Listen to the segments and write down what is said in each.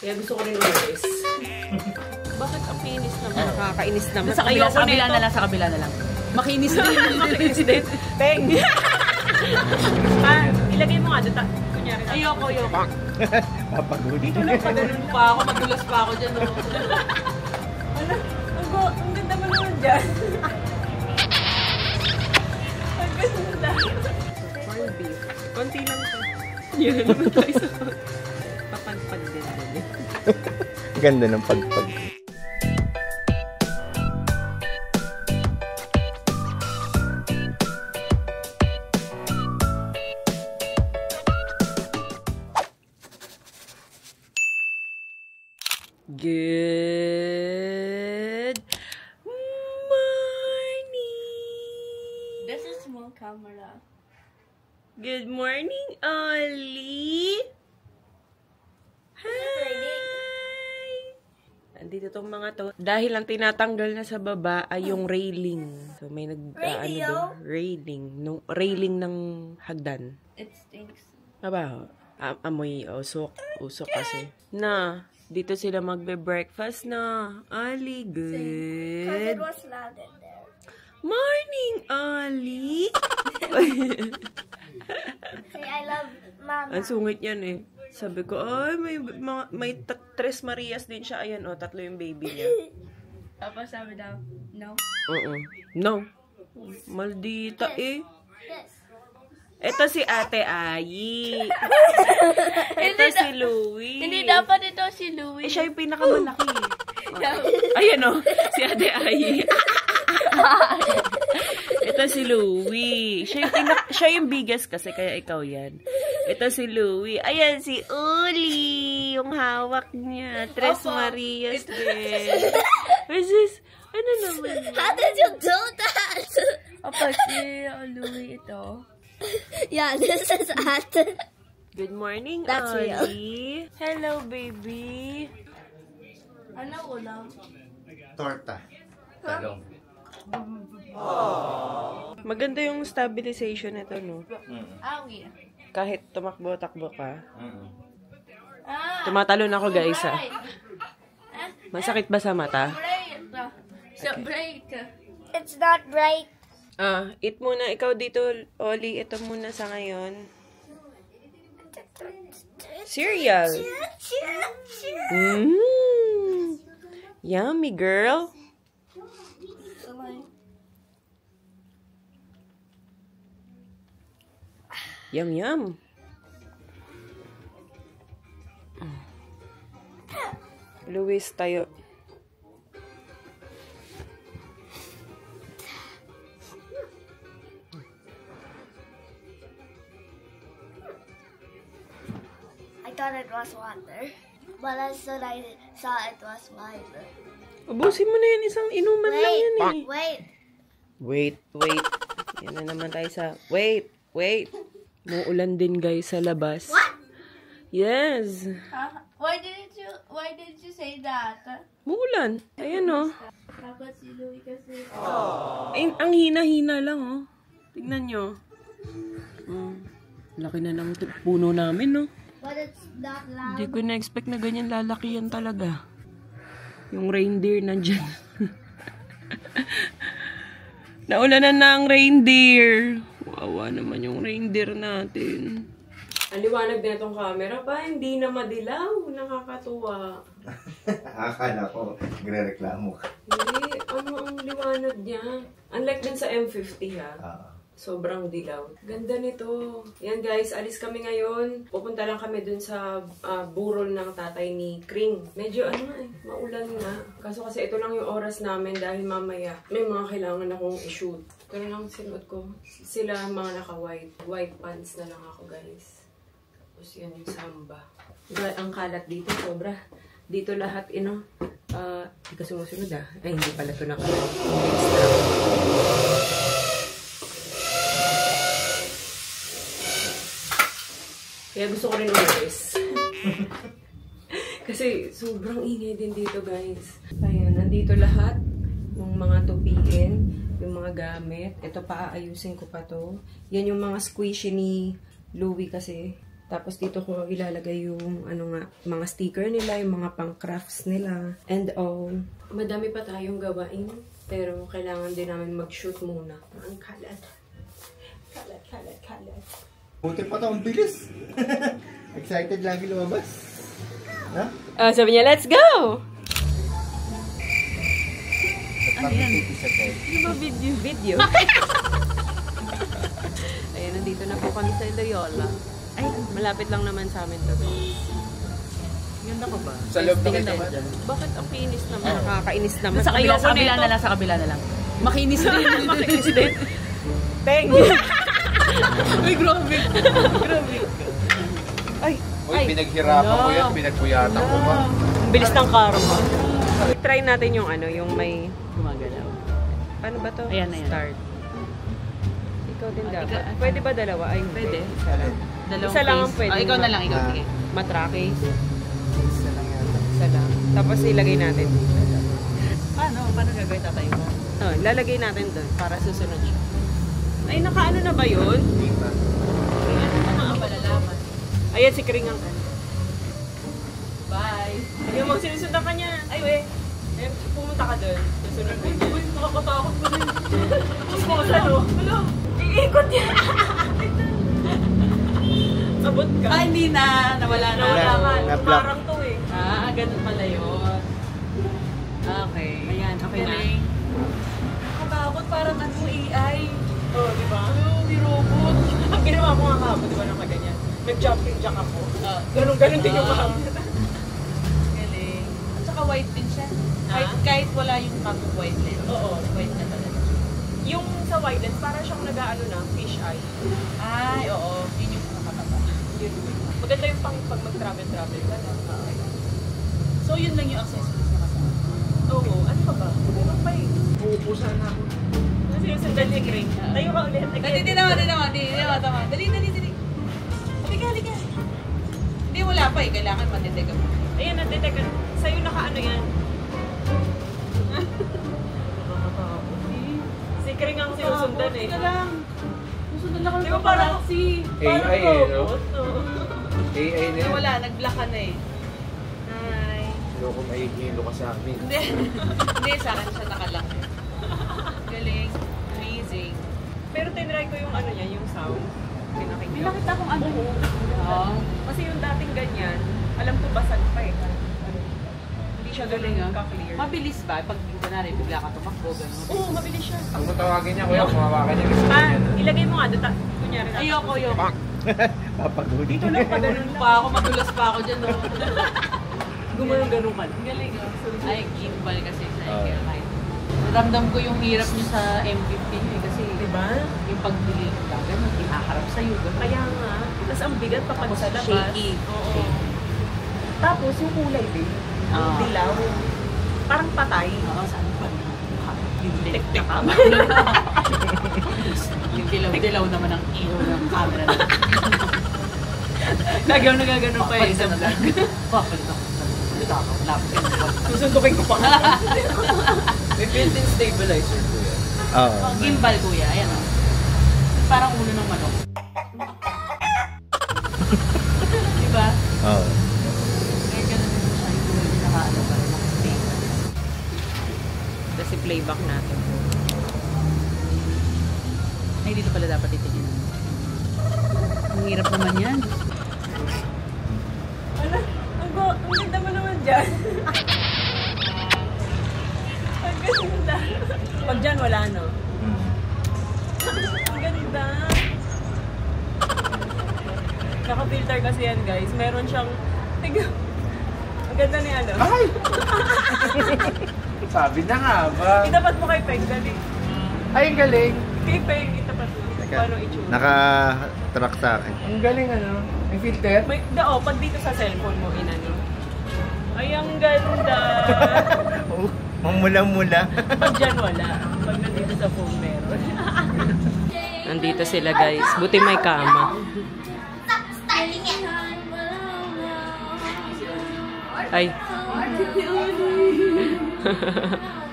Kaya gusto ko rin umalis. Bakit ang pinis naman? Nakakainis naman. Sa kabila na lang, sa kabila na lang. Makinis din. Makinis din. Peng! Ilagay mo nga doon. Kunyari. Ayoko. Papagod. Dito lang, paganon pa ako. Madulas pa ako dyan. Ang ganda mo naman dyan. Ang ganda. Corn beef. Konti lang to. Yan naman tayo sa papagpag din. Ganda ng pagpag. Good morning. This is small camera. Good morning, Ollie. Hi. Andito tong mga to. Dahil ang tinatanggal na sa baba ay yung railing. So may railing ng hagdan. It stinks. Aba, amoy usok kasi. Na, dito sila magbe-breakfast na. Ali, good. Because it was loud in there. Morning, Ali. Say, I love Mama. Ang sungit yan eh. Sabi ko, ay, may Tres Marias din siya. Ayan, oh, 3 yung baby niya. Tapos sabi daw, no? Oo. No. Maldita eh. Yes. Ito si Ate Ayi. Ito si Louie. Hindi dapat ito si Louie. Eh, siya yung pinakamalaki. Ayan o, si Ate Ayi. Ito si Louie. Siya yung biggest kasi, kaya ikaw yan. Ito si Louie. Ayan, si Uli. Yung hawak niya. Tres Marias din. What's this? Ano naman? How did you do that? Opa, si Louie ito. Yeah, this is Ate. Good morning, That's Ollie. Hello, baby. Ano ulam? Torta. Talong. Maganda yung stabilization nito, no? Awi. Kahit tumakbo-takbo ka. Ah, Tumatalon ako, guys, ah. right. Masakit ba sa mata? Break. So, break. It's not break. Eat muna. Ikaw dito, Ollie. Ito muna sa ngayon. Cereal. Yummy, girl. Yum, yum. Luis, tayo. I thought it was water, but as soon I saw it was water. Ubusin mo na yan. Isang inuman lang yan eh. Wait. Wait. Yan na naman tayo sa... Wait. Muulan din, guys, sa labas. What? Yes. Why did you say that? Muulan. Ayan, oh. Dapat si Louie kasi. Ay, ang hina-hina lang, oh. Tignan nyo. Laki na ng puno namin, no? But it's not loud. Hindi ko na-expect na ganyan lalaki yan talaga. Yung reindeer nandyan. Naulanan na ang reindeer. Wawa naman yung reindeer natin. Ang liwanag na itong camera pa, hindi na madilaw. Nakakatuwa. Akala ko, nagre-reklamo ka. Hindi, ano ang liwanag niya? Unlike din sa M50 ha. Sobrang dilaw. Ganda nito. Yan guys, alis kami ngayon. Pupunta lang kami dun sa burol ng tatay ni Kring. Medyo maulan nga. Kaso kasi ito lang yung oras namin dahil mamaya may mga kailangan akong i-shoot. Ito na lang sinuot ko. Sila mga naka-white. White pants na lang ako guys. Tapos yan yung samba. Ang kalat dito, sobra. Dito lahat, hindi ka sumusunod Ay, hindi pala ito nakalat. Kaya gusto ko rin umalis. Kasi sobrang ingay din dito, guys. Ayan, nandito lahat. Yung mga tupiin, yung mga gamit. Ito pa, aayusin ko pa to. Yan yung mga squishy ni Louie kasi. Tapos dito ko ilalagay yung ano nga, mga sticker nila, yung mga pang crafts nila. And all. Madami pa tayong gawain. Pero kailangan din namin mag-shoot muna. Ang kalat. Kalat. Buti pa ito, ang bilis. Excited lagi lumabas. Ha? Sabi niya, let's go! Ano yan? Di ba video? Ayan, nandito na po kami sa Loyola. Ay, malapit lang naman sa amin to. Ganda ko ba? Sa loob na Tingin kita. naman dyan. Bakit ang kinis naman? Nakakainis naman. Sa kabila na lang, sa kabila na lang. Makinis din. Makinis din. Thank Uy, grabe. Ay, Uy, pinaghirapan ko yan, pinagpuyatan ko ba? ang bilis ng karma. Try natin yung ano, yung may... Gumagalaw. Paano ba to? Ayan na yan. Start. Ikaw din dapat. Pwede ba dalawa? Ay, Pwede. Isa lang. Dalawang Isa lang ang face. pwede. Ikaw na lang, ikaw. Sige. Matrake. Isa lang yata. Isa lang. Tapos ilagay natin. Paano? Paano gagawin tatay mo? Oh, lalagay natin doon para susunod siya. Ay, nakaano na ba yun? Di ba? Mga malalaman. Ayan, si Kring ang ano. Bye. Ayan, magsinusundan ka niya. Ay, we. Ayan, pumunta ka doon. Susunod din niya. Uy, nakakatakot ko rin. Tapos mo sa no? Hello? Iikot niya. Abot ka. Ah, hindi na. Nawala na. Nawala ka. Na-block. Parang to eh. Ah, ganun pala yun. Okay. Ayan, okay na. Galing. Nakatakot parang ano, AI. Oh, di ba? Ano, may robot. Ang ginawa ko nga kahapon, di ba nang kaganyan? Nag-jumping jack ako. Ah, Ganun din yung kahapon. galing. At saka white din siya. Ah? Kahit wala yung cup of white lens. Oo. White na talaga. Yung sa white lens, parang siyang nag-ano na, fish eye. Ay, oo. Yun yung nakakataba. Yun. Maganda yung pag mag-travel-travel ka na. So, yun lang yung accessories na kasama. Oo, ano pa ba? Meron pa eh. Uupusan na ako. Ano sinusundan si Kring? Tayo ka ulit. Dali naman. Dali. Halika. Hindi, wala pa eh. Kailangan matitega mo. Ayan, natiteka. Sa'yo naka-ano yan? Si Kring ang sinusundan eh. Teka lang. Susundan lang Di kami ba parang paparazzi. AI eh, no? robot, no? AI na yan. Wala, nag-block ka na eh. Hi. Loko mahihilo ka sa amin. Hindi, sa akin siya nakalock. Galing. Amazing. Pero tinry ko yung ano niya, yung sound. May Pinakinggan. nakita akong ano. Oo. Kasi yung dating ganyan, alam ko basag pa eh. Hindi siya galing ka-clear. Mabilis ba? Pag kunwari, bigla ka tumakbo, gano'n. Oo, mabilis siya. Ang tawagin niya, kuya, kumawakan niya. Gusto Ah, niya. ilagay mo nga doon. Kunyari na. Ayoko. Papagod. Dito lang pa ganun Pa ako, madulas pa ako dyan. No? Gumanong-ganong ka lang. Galing. Ay, gimbal kasi sa Oo. airline. Ramdam ko yung hirap niyo sa M50 eh, kasi Diba? yung pagbili ng gano'n, hinaharap sa'yo. Gano'n. Kaya nga. Tapos ang bigat pa pag sa labas. Shaky. Oo. Tapos yung kulay din. Ang Oo. dilaw. Parang patay. Oo, saan pa? Tik-tik. Yung dilaw-dilaw naman ang ilaw ng camera na. Gagano pa eh sa vlog. Papalit ako. Lapit ko. Susundukin ko pa. May built-in stabilizer ko yan. Oo. Gimbal kuya, ayan o. Parang ulo ng manok. Diba? Oo. Kaya ganun din siya. Yung nakaano pa rin nakastable. Kasi playback natin. Ay, dito pala dapat titigin. Ang hirap naman yan. Ano? Ang ganda mo naman dyan. Ang ganda. Pag dyan, wala no? Ang ganda. Naka-filter kasi yan guys. Meron siyang... Tiga. Ang ganda ni ano. Ay! Sabi na nga ba? Itapat mo kay Peg, dali. Ay, ang galing. Kay Peg, itapat mo. Paano itsura? Naka-track sa akin. Ang galing ano? May filter? May, pag dito sa cellphone mo, inano. Ay, ang ganda. Mamula-mula. Pag dyan wala. Pag nandito sa phone meron. Nandito sila guys. Buti may kama. Ay.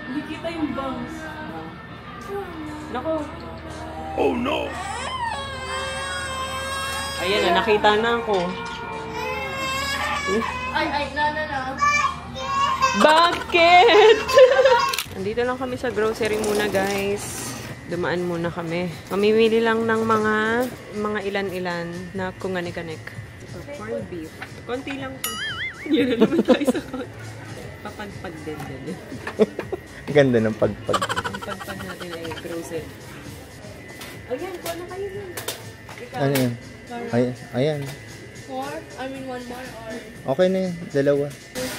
Hindi kita yung bangs. Nako. Oh no! Ayan na, nakita na ako. No. Bakit? Andito lang kami sa grocery muna, guys. Dumaan muna kami. Mamimili lang ng mga ilan-ilan na kungani-kanik. Corned beef. Konti lang po. Yun na naman tayo sa konti. Papagpag din. Ganda ng pagpag. Ang pagpag natin ay grocery. Ayan, kuha na kayo dun. Ano yun? Ayan. One more or... Okay na yun. Dalawa.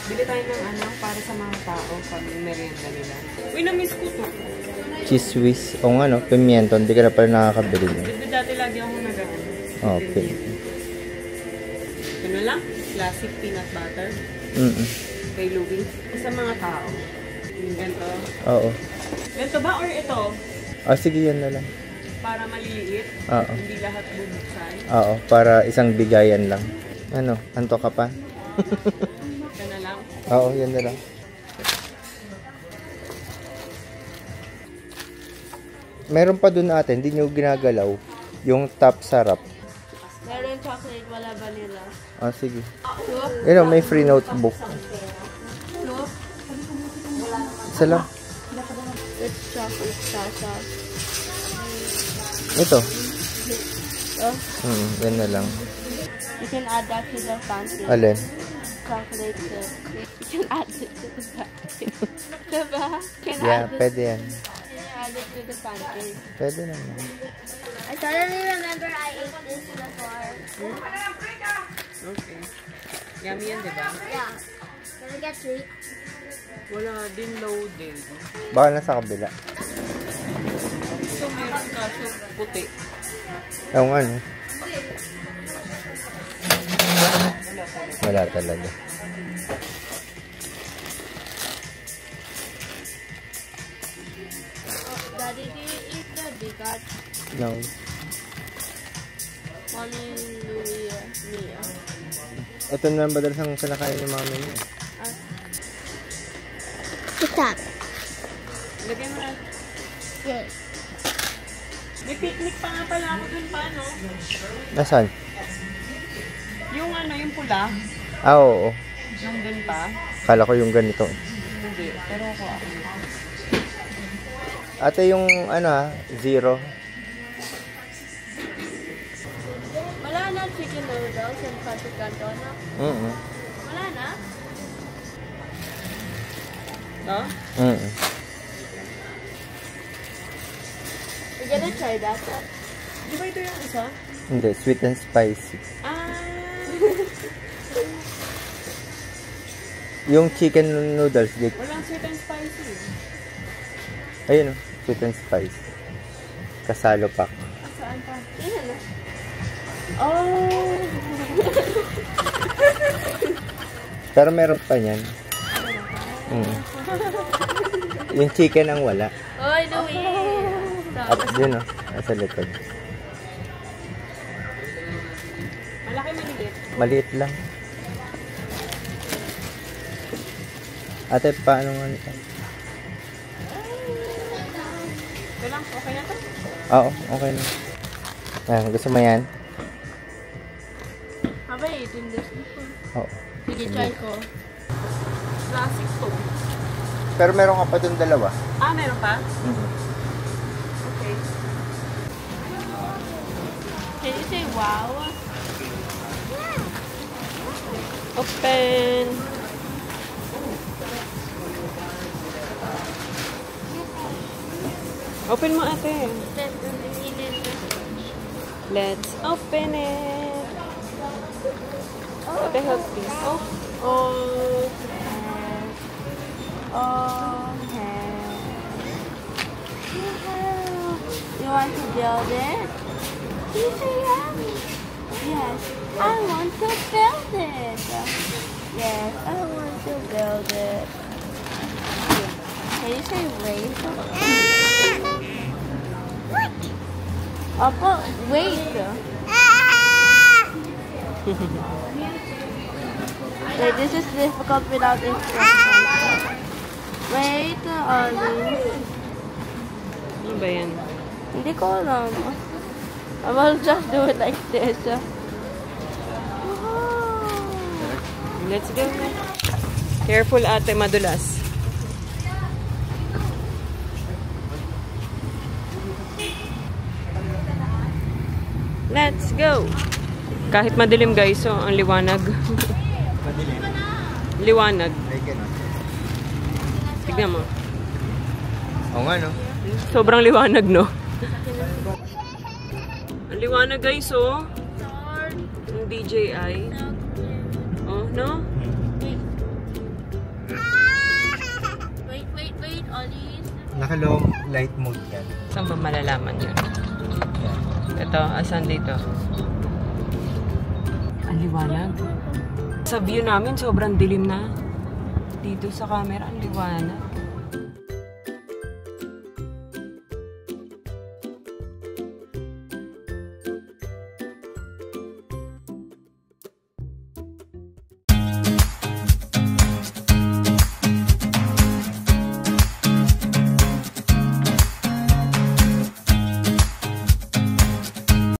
Bili tayo ng para sa mga tao pag merienda nila. Uy, na-miss ko to. Cheese whiz. O nga, no? Pimiento. Hindi ka na pala nakakabili niya. Diba dati lagi ako nag-ano? Okay. Ano lang? Classic peanut butter. Kay Louie. Sa mga tao. Yung ganito. Oo. Ganito ba or ito? Sige, yan na lang. Para maliliit? Oo. Hindi lahat bubuksan? Oo, para isang bigayan lang. Ano? Anto ka pa? Ito na lang? Oo, yan na lang. Meron pa dun ate, hindi nyo ginagalaw. Yung top sarap. Meron chocolate, wala vanilla. Sige. May free notebook. Isa lang. With chocolate salsa. Ito. Yan na lang. You can add that to the pancake. Alin? Chocolate chip. You can add it to the pancake. Diba? Pwede yan. Add it to the pancake. Pwede naman. I suddenly remember I ate this before. Okay. Yummy yan, diba? Yeah. Can I get treat? Wala din loaded. Baka nasa kabila. So, meron kaso puti. Oo nga, no? Wala talaga. Daddy, do you eat the bigat? No. Mommy, Louie, Mia. Ito na lang madalas ang kinakain ni mami niya. Stop. Lagyan mo na. Yes. May picnic pa nga pala ako dun pa, no? Nasaan? Yung yung pula. Oo. Nandun pa. Kala ko yung ganito. Hindi, pero ako. Ate yung zero. Wala na chicken noodles and pancit canton, no? Wala na? No? We're gonna try that. Di ba ito yung isa? Hindi, sweet and spicy. Yung chicken noodles, Walang sweet and spicy. ayun o, sweet and spicy. Kasalo pa. Saan pa? Yan na. Oh! Pero meron pa niyan. Yung chicken ang wala. Oy, Louie! At yun o, nasa likod. Malaki maliit. Maliit lang. Ate, paano nga nito? Ito lang, okay na to? Oo, okay na. Ayan, gusto mo yan? Have I eaten this before? Oo. Sige, try ko. Classic to. Pero meron ka pa dun dalawa. Meron pa? Okay. Can you say wow? Open! Open mo, ate. Let's open it. Ate, help please. You want to build it? You say yes. Yes, I want to build it. Yes, I want to build it. Can you say wait? Apple, wait. Wait, this is difficult without instructions. Wait, Ollie. Ano ba yan? Hindi ko alam. I will just do it like this. Let's go. Careful ate, madulas. Let's go. Kahit madilim guys, so ang liwanag. Madilim. Liwanag. Ay, gano'n. Tignan mo. Oo nga, no? Sobrang liwanag, no? Ang liwanag guys, oh. Yung DJI. Oh, no? Wait, Ollie. Naka-low light mode yan. Saan ba malalaman yun? Yan. Ito, asan dito? Ang liwanag. Sa view namin, sobrang dilim na. Dito sa camera, ang liwanag.